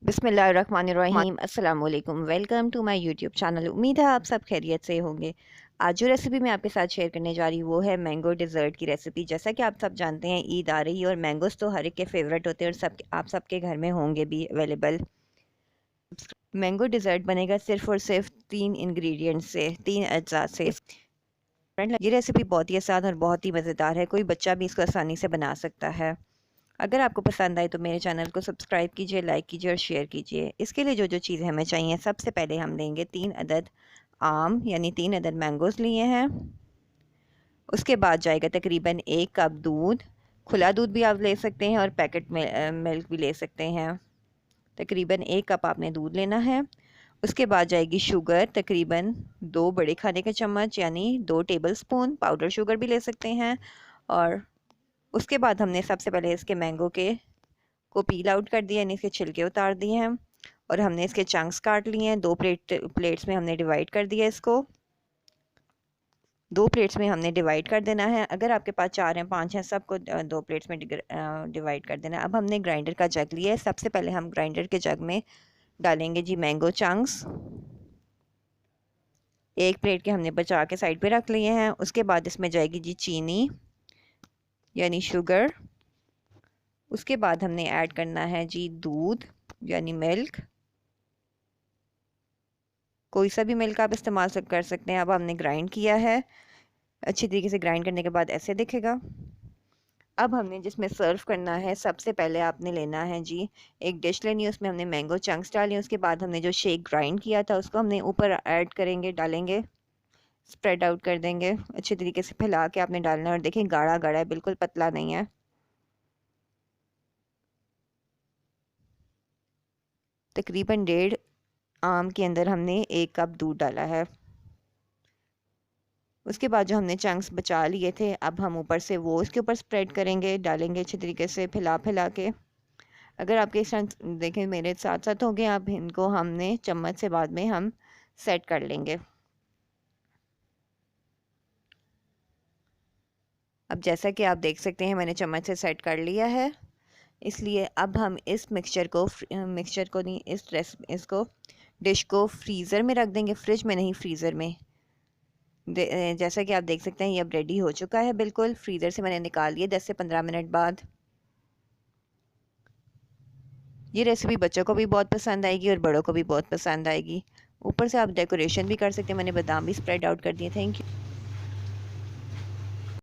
बिस्मिल्लाहिर्रहमानिर्रहीम अस्सलाम वालेकुम। Welcome to my YouTube channel. उम्मीद है आप सब खैरियत से होंगे। आज जो रेसिपी मैं आपके साथ शेयर करने जा रही हूँ वो है मैंगो डिज़र्ट की रेसिपी। जैसा कि आप सब जानते हैं ईद आ रही है और मैंगोस तो हर एक के फेवरेट होते हैं और सब आप सबके घर में होंगे भी अवेलेबल। मैंगो डिज़र्ट बनेगा सिर्फ़ और सिर्फ 3 इंग्रेडिएंट से, 3 अज्जा से। ये रेसिपी बहुत ही आसान और बहुत ही मज़ेदार है, कोई बच्चा भी इसको आसानी से बना सकता है। अगर आपको पसंद आए तो मेरे चैनल को सब्सक्राइब कीजिए, लाइक कीजिए और शेयर कीजिए। इसके लिए जो जो चीज़ें हमें चाहिए, सबसे पहले हम लेंगे 3 अदद आम यानी 3 अदद मैंगोज़ लिए हैं। उसके बाद जाएगा तकरीबन 1 कप दूध। खुला दूध भी आप ले सकते हैं और पैकेट में मिल्क भी ले सकते हैं। तकरीबन 1 कप आपने दूध लेना है। उसके बाद जाएगी शुगर, तकरीबन 2 बड़े खाने के चम्मच यानी 2 टेबल स्पून। पाउडर शुगर भी ले सकते हैं। और उसके बाद हमने सबसे पहले इसके मैंगो के को पील आउट कर दिया, यानी इसके छिलके उतार दिए हैं और हमने इसके चंक्स काट लिए हैं। 2 प्लेट्स में हमने डिवाइड कर दिया इसको। 2 प्लेट्स में हमने डिवाइड कर देना है। अगर आपके पास 4 हैं 5 हैं, सबको 2 प्लेट्स में डिवाइड कर देना है। अब हमने ग्राइंडर का जग लिया है। सबसे पहले हम ग्राइंडर के जग में डालेंगे जी मैंगो चंक्स। 1 प्लेट के हमने बचा के साइड पे रख लिए हैं। उसके बाद इसमें जाएगी जी चीनी यानी शुगर। उसके बाद हमने ऐड करना है जी दूध यानी मिल्क। कोई सा भी मिल्क आप इस्तेमाल कर सकते हैं। अब हमने ग्राइंड किया है, अच्छी तरीके से ग्राइंड करने के बाद ऐसे दिखेगा। अब हमने जिसमें सर्व करना है, सबसे पहले आपने लेना है जी एक डिश लेनी है, उसमें हमने मैंगो चंक्स डाले। उसके बाद हमने जो शेक ग्राइंड किया था उसको हमने ऊपर ऐड करेंगे, डालेंगे, स्प्रेड आउट कर देंगे। अच्छी तरीके से फैला के आपने डालना है और देखें गाढ़ा गाढ़ा है, बिल्कुल पतला नहीं है। तकरीबन 1.5 आम के अंदर हमने 1 कप दूध डाला है। उसके बाद जो हमने चंक्स बचा लिए थे, अब हम ऊपर से वो इसके ऊपर स्प्रेड करेंगे, डालेंगे अच्छी तरीके से फैला फैला के। अगर आपके इस तरह देखें मेरे साथ साथ हो गए, अब इनको हमने चम्मच से बाद में हम सेट कर लेंगे। अब जैसा कि आप देख सकते हैं मैंने चम्मच से सेट कर लिया है। इसलिए अब हम इस मिक्सचर को नहीं, इसको डिश को फ्रीज़र में रख देंगे, फ्रिज में नहीं, फ्रीज़र में। जैसा कि आप देख सकते हैं ये अब रेडी हो चुका है बिल्कुल। फ्रीज़र से मैंने निकाल लिया 10 से 15 मिनट बाद। ये रेसिपी बच्चों को भी बहुत पसंद आएगी और बड़ों को भी बहुत पसंद आएगी। ऊपर से आप डेकोरेशन भी कर सकते हैं, मैंने बादाम भी स्प्रेड आउट कर दिए। Thank you.